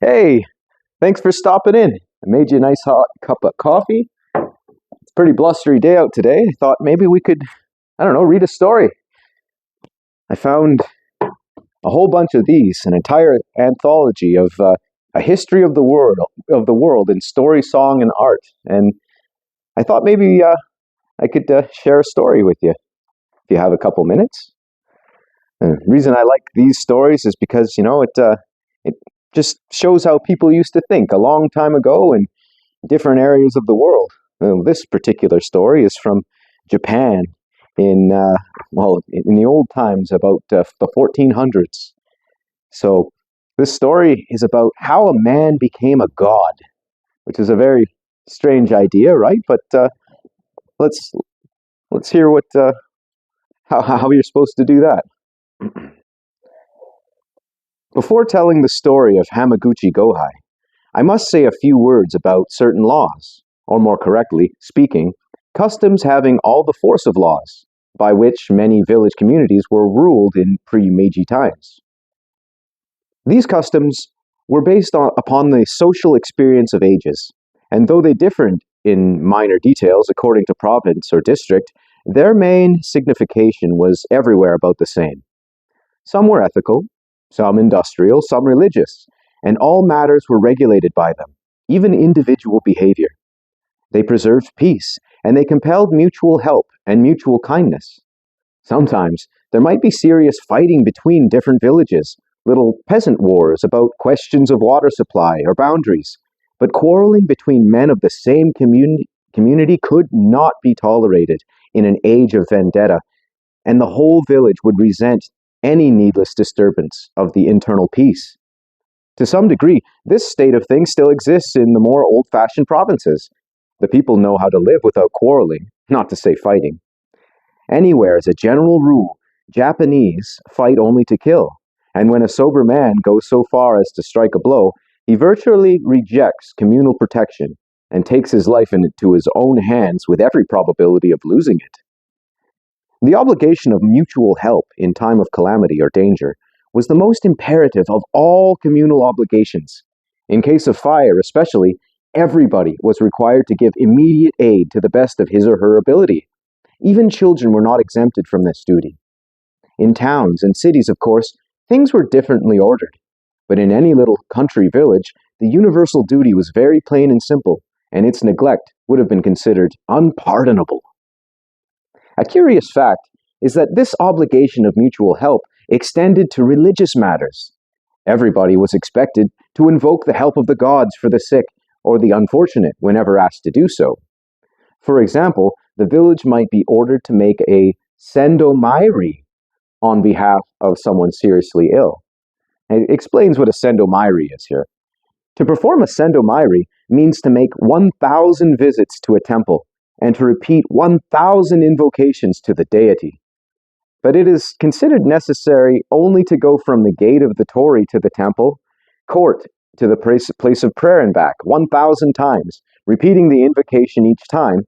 Hey, thanks for stopping in. I made you a nice hot cup of coffee. It's a pretty blustery day out today. I thought maybe we could, read a story. I found a whole bunch of these, an entire anthology of a history of the world in story, song, and art. And I thought maybe I could share a story with you if you have a couple minutes. The reason I like these stories is because it just shows how people used to think a long time ago in different areas of the world. This particular story is from Japan in the old times, about the 1400s. So this story is about how a man became a god, which is a very strange idea, right? But let's hear what how you're supposed to do that. Before telling the story of Hamaguchi Gohai, I must say a few words about certain laws, or more correctly speaking, customs having all the force of laws, by which many village communities were ruled in pre-Meiji times. These customs were based upon the social experience of ages, and though they differed in minor details according to province or district, their main signification was everywhere about the same. Some were ethical, some industrial, some religious, and all matters were regulated by them, even individual behavior. They preserved peace, and they compelled mutual help and mutual kindness. Sometimes there might be serious fighting between different villages, little peasant wars about questions of water supply or boundaries, but quarreling between men of the same community could not be tolerated in an age of vendetta, and the whole village would resent any needless disturbance of the internal peace. To some degree, this state of things still exists in the more old-fashioned provinces. The people know how to live without quarreling, not to say fighting. Anywhere, as a general rule, Japanese fight only to kill, and when a sober man goes so far as to strike a blow, he virtually rejects communal protection and takes his life into his own hands with every probability of losing it. The obligation of mutual help in time of calamity or danger was the most imperative of all communal obligations. In case of fire especially, everybody was required to give immediate aid to the best of his or her ability. Even children were not exempted from this duty. In towns and cities, of course, things were differently ordered, but in any little country village, the universal duty was very plain and simple, and its neglect would have been considered unpardonable. A curious fact is that this obligation of mutual help extended to religious matters. Everybody was expected to invoke the help of the gods for the sick or the unfortunate whenever asked to do so. For example, the village might be ordered to make a sendomairi on behalf of someone seriously ill. It explains what a sendomairi is here. To perform a sendomairi means to make 1,000 visits to a temple and to repeat 1,000 invocations to the deity. But it is considered necessary only to go from the gate of the torii to the temple, court to the place of prayer and back 1,000 times, repeating the invocation each time,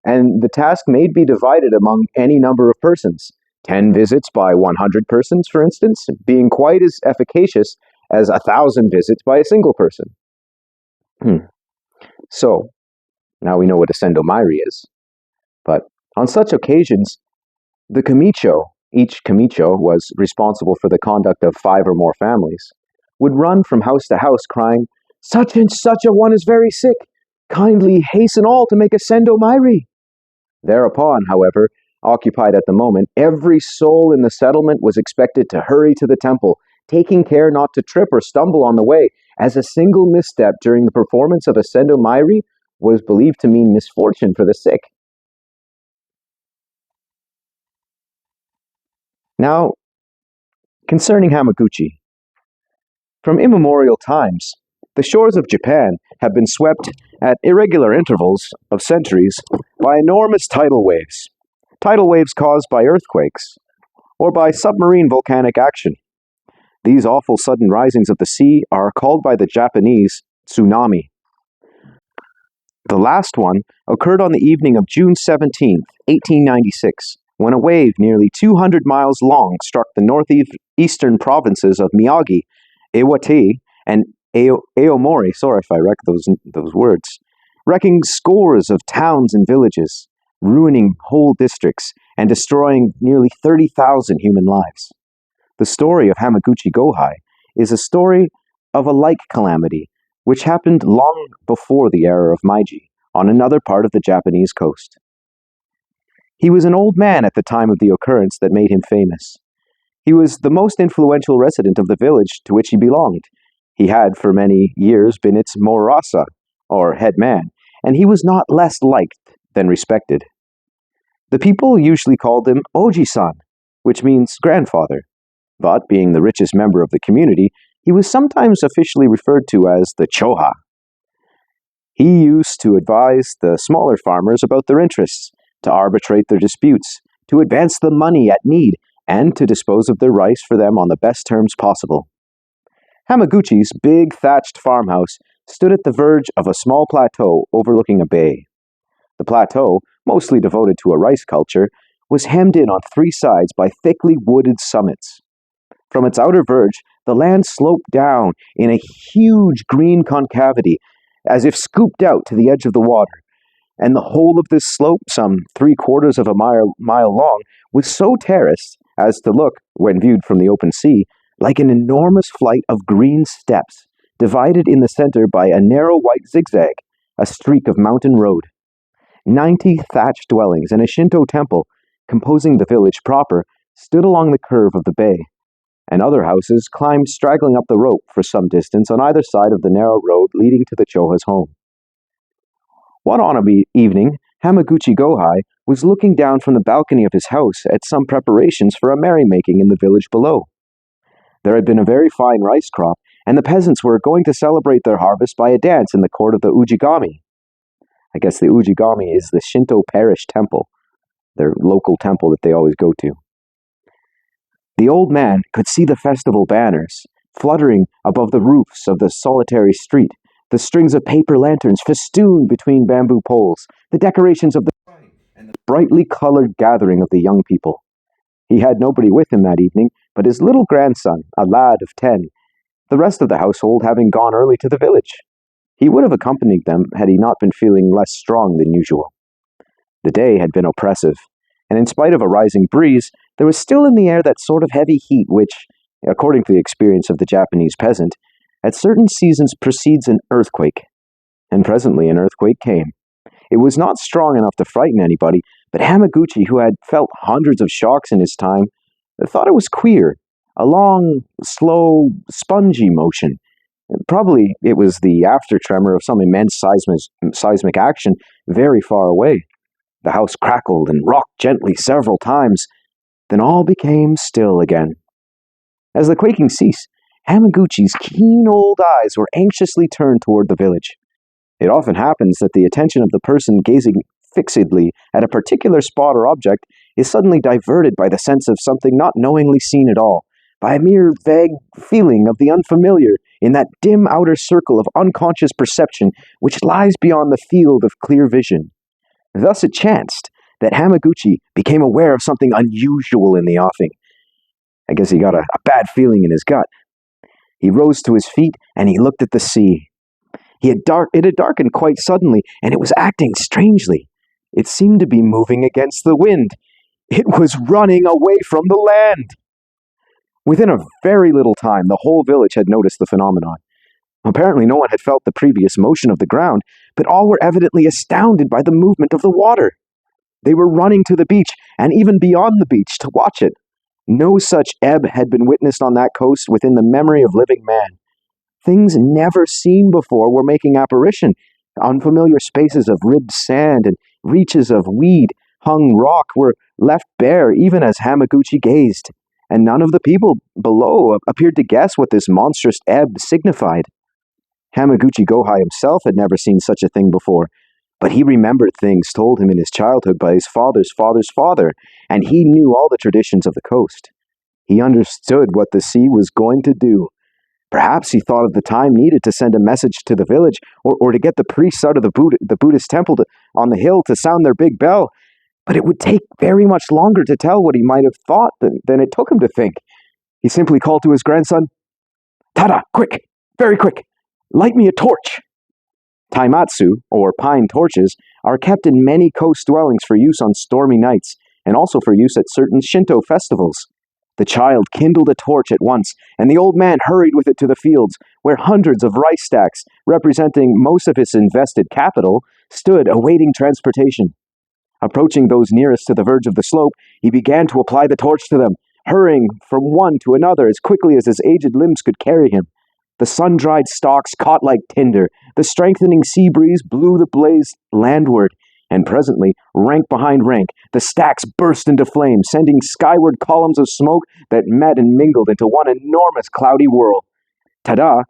and the task may be divided among any number of persons, 10 visits by 100 persons, for instance, being quite as efficacious as 1,000 visits by a single person. So, now we know what a sendomairi is. But on such occasions, the kamicho, each kamicho was responsible for the conduct of 5 or more families, would run from house to house crying, "Such and such a one is very sick. Kindly hasten all to make a sendomairi." Thereupon, however, occupied at the moment, every soul in the settlement was expected to hurry to the temple, taking care not to trip or stumble on the way, as a single misstep during the performance of a sendomairi was believed to mean misfortune for the sick. Now, concerning Hamaguchi. From immemorial times, the shores of Japan have been swept at irregular intervals of centuries by enormous tidal waves caused by earthquakes or by submarine volcanic action. These awful sudden risings of the sea are called by the Japanese tsunami. The last one occurred on the evening of June 17, 1896, when a wave nearly 200 miles long struck the northeastern provinces of Miyagi, Iwate, and Aomori, sorry if I wreck those words, wrecking scores of towns and villages, ruining whole districts, and destroying nearly 30,000 human lives. The story of Hamaguchi Gohai is a story of a like calamity, which happened long before the era of Meiji, on another part of the Japanese coast. He was an old man at the time of the occurrence that made him famous. He was the most influential resident of the village to which he belonged. He had for many years been its Morasa, or head man, and he was not less liked than respected. The people usually called him Oji-san, which means grandfather, but being the richest member of the community, he was sometimes officially referred to as the Choha. He used to advise the smaller farmers about their interests, to arbitrate their disputes, to advance the money at need, and to dispose of their rice for them on the best terms possible. Hamaguchi's big thatched farmhouse stood at the verge of a small plateau overlooking a bay. The plateau, mostly devoted to a rice culture, was hemmed in on three sides by thickly wooded summits. From its outer verge, the land sloped down in a huge green concavity, as if scooped out to the edge of the water, and the whole of this slope, some 3/4 of a mile long, was so terraced as to look, when viewed from the open sea, like an enormous flight of green steps, divided in the center by a narrow white zigzag, a streak of mountain road. 90 thatched dwellings and a Shinto temple, composing the village proper, stood along the curve of the bay, and other houses climbed straggling up the rope for some distance on either side of the narrow road leading to the Choha's home. One autumn evening, Hamaguchi Gohai was looking down from the balcony of his house at some preparations for a merrymaking in the village below. There had been a very fine rice crop, and the peasants were going to celebrate their harvest by a dance in the court of the Ujigami. I guess the Ujigami is the Shinto parish temple, their local temple that they always go to. The old man could see the festival banners fluttering above the roofs of the solitary street, the strings of paper lanterns festooned between bamboo poles, the decorations of the and the brightly colored gathering of the young people. He had nobody with him that evening but his little grandson, a lad of 10, the rest of the household having gone early to the village. He would have accompanied them had he not been feeling less strong than usual. The day had been oppressive, and in spite of a rising breeze, there was still in the air that sort of heavy heat which, according to the experience of the Japanese peasant, at certain seasons precedes an earthquake. And presently an earthquake came. It was not strong enough to frighten anybody, but Hamaguchi, who had felt hundreds of shocks in his time, thought it was queer, a long, slow, spongy motion. Probably it was the after-tremor of some immense seismic action very far away. The house crackled and rocked gently several times, then all became still again. As the quaking ceased, Hamaguchi's keen old eyes were anxiously turned toward the village. It often happens that the attention of the person gazing fixedly at a particular spot or object is suddenly diverted by the sense of something not knowingly seen at all, by a mere vague feeling of the unfamiliar in that dim outer circle of unconscious perception which lies beyond the field of clear vision. Thus it chanced that Hamaguchi became aware of something unusual in the offing. I guess he got a bad feeling in his gut. He rose to his feet and he looked at the sea. It had darkened quite suddenly, and it was acting strangely. It seemed to be moving against the wind. It was running away from the land. Within a very little time, the whole village had noticed the phenomenon. Apparently no one had felt the previous motion of the ground, but all were evidently astounded by the movement of the water. They were running to the beach, and even beyond the beach, to watch it. No such ebb had been witnessed on that coast within the memory of living man. Things never seen before were making apparition. Unfamiliar spaces of ribbed sand and reaches of weed-hung rock were left bare even as Hamaguchi gazed, and none of the people below appeared to guess what this monstrous ebb signified. Hamaguchi Gohai himself had never seen such a thing before, but he remembered things told him in his childhood by his father's father's father, and he knew all the traditions of the coast. He understood what the sea was going to do. Perhaps he thought of the time needed to send a message to the village, or to get the priests out of the Buddhist temple on the hill to sound their big bell. But it would take very much longer to tell what he might have thought than it took him to think. He simply called to his grandson, "Tada, quick, very quick, Light me a torch! Taimatsu, or pine torches, are kept in many coast dwellings for use on stormy nights, and also for use at certain Shinto festivals. The child kindled a torch at once, and the old man hurried with it to the fields, where hundreds of rice stacks, representing most of his invested capital, stood awaiting transportation. Approaching those nearest to the verge of the slope, he began to apply the torch to them, hurrying from one to another as quickly as his aged limbs could carry him. The sun-dried stalks caught like tinder, the strengthening sea breeze blew the blaze landward, and presently, rank behind rank, the stacks burst into flame, sending skyward columns of smoke that met and mingled into one enormous cloudy whirl. Tada,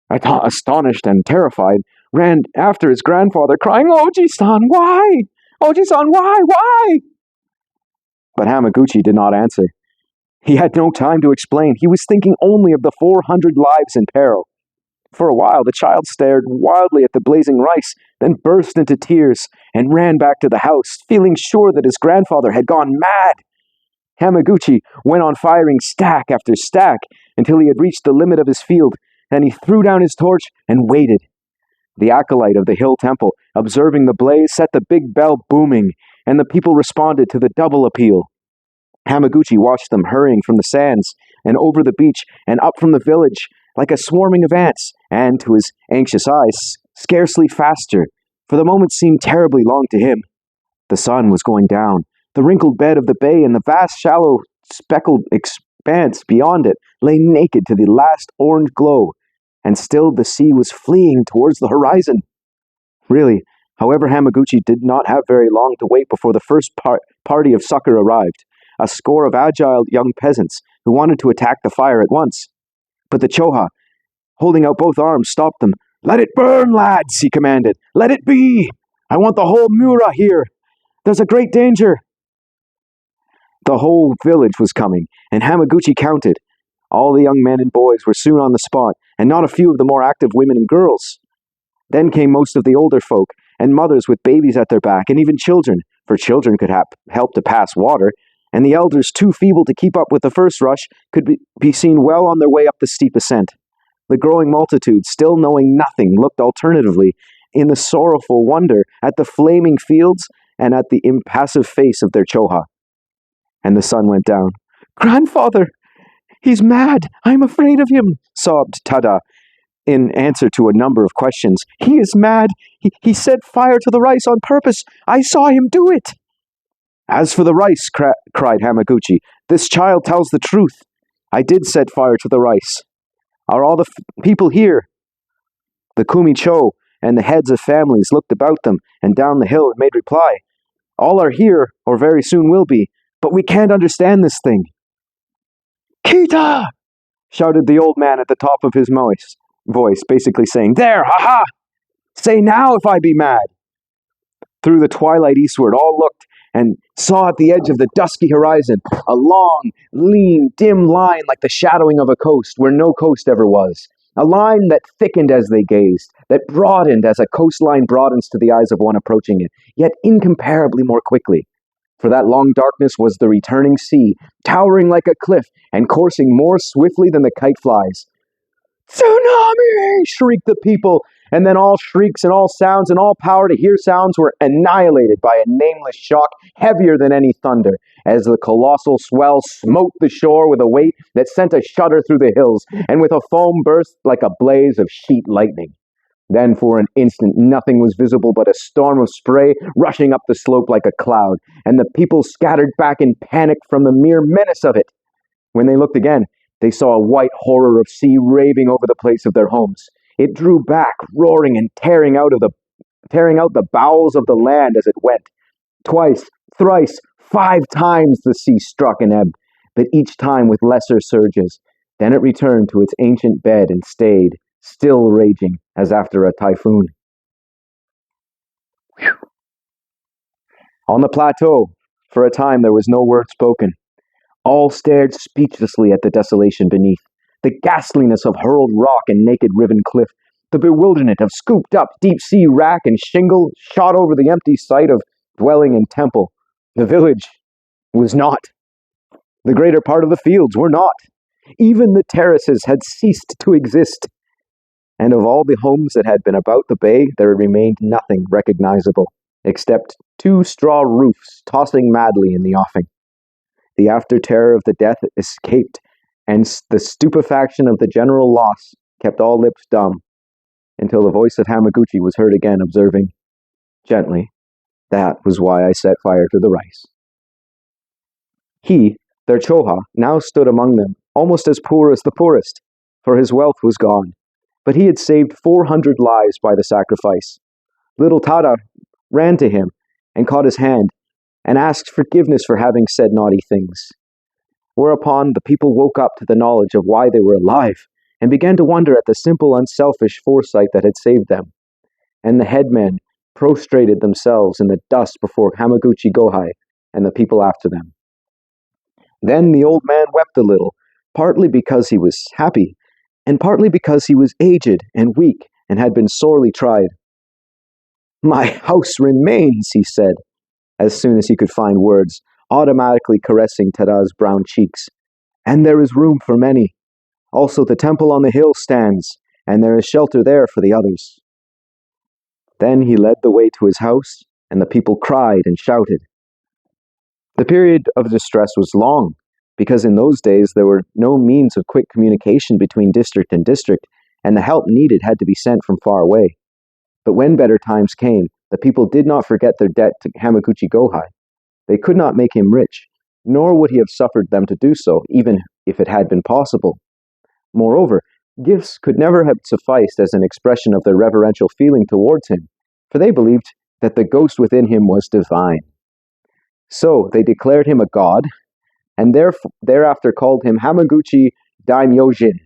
astonished and terrified, ran after his grandfather, crying, "Oji-san, why? Oji-san, why? But Hamaguchi did not answer. He had no time to explain. He was thinking only of the 400 lives in peril. For a while, the child stared wildly at the blazing rice, then burst into tears and ran back to the house, feeling sure that his grandfather had gone mad. Hamaguchi went on firing stack after stack until he had reached the limit of his field. Then he threw down his torch and waited. The acolyte of the hill temple, observing the blaze, set the big bell booming, and the people responded to the double appeal. Hamaguchi watched them hurrying from the sands and over the beach and up from the village like a swarming of ants, and, to his anxious eyes, scarcely faster, for the moment seemed terribly long to him. The sun was going down. The wrinkled bed of the bay and the vast, shallow, speckled expanse beyond it lay naked to the last orange glow, and still the sea was fleeing towards the horizon. Really, however, Hamaguchi did not have very long to wait before the first party of succor arrived, a score of agile young peasants who wanted to attack the fire at once. But the Choha, holding out both arms, stopped them. "Let it burn, lads," he commanded. "Let it be! I want the whole Mura here. There's a great danger." The whole village was coming, and Hamaguchi counted. All the young men and boys were soon on the spot, and not a few of the more active women and girls. Then came most of the older folk, and mothers with babies at their back, and even children, for children could help to pass water, and the elders, too feeble to keep up with the first rush, could be seen well on their way up the steep ascent. The growing multitude, still knowing nothing, looked alternatively in the sorrowful wonder at the flaming fields and at the impassive face of their Choha. And the sun went down. "Grandfather! He's mad! I'm afraid of him!" sobbed Tada, in answer to a number of questions. "He is mad! He set fire to the rice on purpose! I saw him do it!" "As for the rice," cried Hamaguchi, "this child tells the truth. I did set fire to the rice. Are all the people here?" The Kumicho and the heads of families looked about them and down the hill and made reply. "All are here, or very soon will be, but we can't understand this thing." "Kita!" shouted the old man at the top of his voice, basically saying, "There, ha-ha! Say now if I be mad." Through the twilight eastward, all looked and saw at the edge of the dusky horizon a long, lean, dim line like the shadowing of a coast where no coast ever was. A line that thickened as they gazed, that broadened as a coastline broadens to the eyes of one approaching it, yet incomparably more quickly. For that long darkness was the returning sea, towering like a cliff and coursing more swiftly than the kite flies. "Tsunami!" shrieked the people, and then all shrieks and all sounds and all power to hear sounds were annihilated by a nameless shock heavier than any thunder, as the colossal swell smote the shore with a weight that sent a shudder through the hills, and with a foam burst like a blaze of sheet lightning. Then for an instant nothing was visible but a storm of spray rushing up the slope like a cloud, and the people scattered back in panic from the mere menace of it. When they looked again, they saw a white horror of sea raving over the place of their homes. It drew back, roaring and tearing out the bowels of the land as it went. Twice, thrice, 5 times the sea struck and ebbed, but each time with lesser surges. Then it returned to its ancient bed and stayed, still raging as after a typhoon. Whew. On the plateau, for a time there was no word spoken. All stared speechlessly at the desolation beneath, the ghastliness of hurled rock and naked riven cliff, the bewilderment of scooped up deep-sea wrack and shingle shot over the empty site of dwelling and temple. The village was not. The greater part of the fields were not. Even the terraces had ceased to exist. and of all the homes that had been about the bay, there remained nothing recognizable, except two straw roofs tossing madly in the offing. The after-terror of the death escaped, and the stupefaction of the general loss kept all lips dumb, until the voice of Hamaguchi was heard again, observing, gently, "That was why I set fire to the rice." He, their Choha, now stood among them, almost as poor as the poorest, for his wealth was gone, but he had saved 400 lives by the sacrifice. Little Tada ran to him and caught his hand, and asked forgiveness for having said naughty things. Whereupon the people woke up to the knowledge of why they were alive, and began to wonder at the simple, unselfish foresight that had saved them. And the headmen prostrated themselves in the dust before Hamaguchi Gohai and the people after them. Then the old man wept a little, partly because he was happy, and partly because he was aged and weak and had been sorely tried. "My house remains," he said, as soon as he could find words, automatically caressing Tada's brown cheeks. "And there is room for many. Also the temple on the hill stands, and there is shelter there for the others." Then he led the way to his house, and the people cried and shouted. The period of distress was long, because in those days there were no means of quick communication between district and district, and the help needed had to be sent from far away. But when better times came, the people did not forget their debt to Hamaguchi Gohai. They could not make him rich, nor would he have suffered them to do so, even if it had been possible. Moreover, gifts could never have sufficed as an expression of their reverential feeling towards him, for they believed that the ghost within him was divine. So they declared him a god, and thereafter called him Hamaguchi Daimyojin,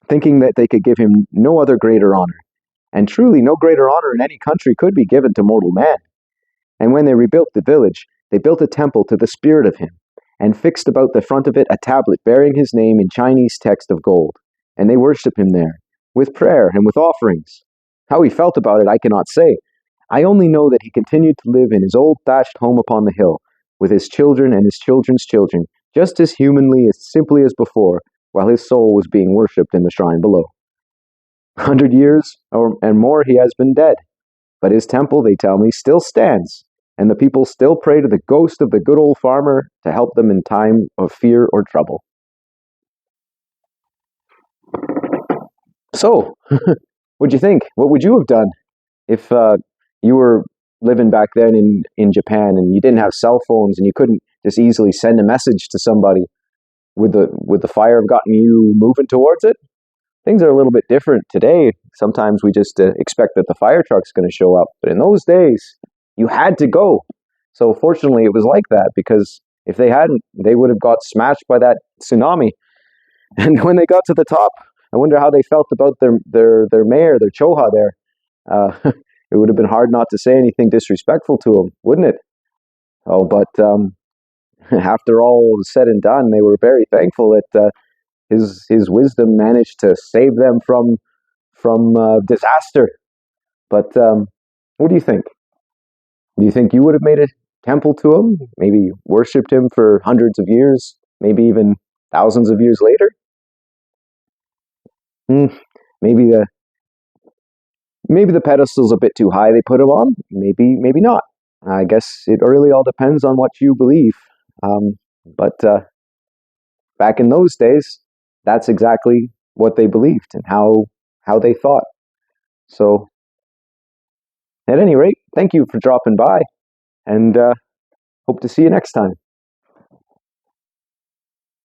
thinking that they could give him no other greater honor. And truly no greater honor in any country could be given to mortal man. And when they rebuilt the village, they built a temple to the spirit of him, and fixed about the front of it a tablet bearing his name in Chinese text of gold, and they worshipped him there, with prayer and with offerings. How he felt about it I cannot say. I only know that he continued to live in his old thatched home upon the hill, with his children and his children's children, just as humanly, as simply as before, while his soul was being worshipped in the shrine below. 100 years and more he has been dead, but his temple, they tell me, still stands, and the people still pray to the ghost of the good old farmer to help them in time of fear or trouble. So, what'd you think? What would you have done if you were living back then in Japan and you didn't have cell phones and you couldn't just easily send a message to somebody? Would the fire have gotten you moving towards it? Things are a little bit different today. Sometimes we just expect that the fire truck's going to show up, but in those days, you had to go. So fortunately, it was like that, because if they hadn't, they would have got smashed by that tsunami. And when they got to the top, I wonder how they felt about their mayor, their Choha there. It would have been hard not to say anything disrespectful to him, wouldn't it? Oh, but after all was said and done, they were very thankful that his wisdom managed to save them from disaster. But what do you think? Do you think you would have made a temple to him? Maybe worshipped him for hundreds of years, maybe even thousands of years later? Maybe the pedestal's a bit too high they put him on. Maybe not. I guess it really all depends on what you believe. But back in those days, that's exactly what they believed and how they thought. So, at any rate, thank you for dropping by, and hope to see you next time.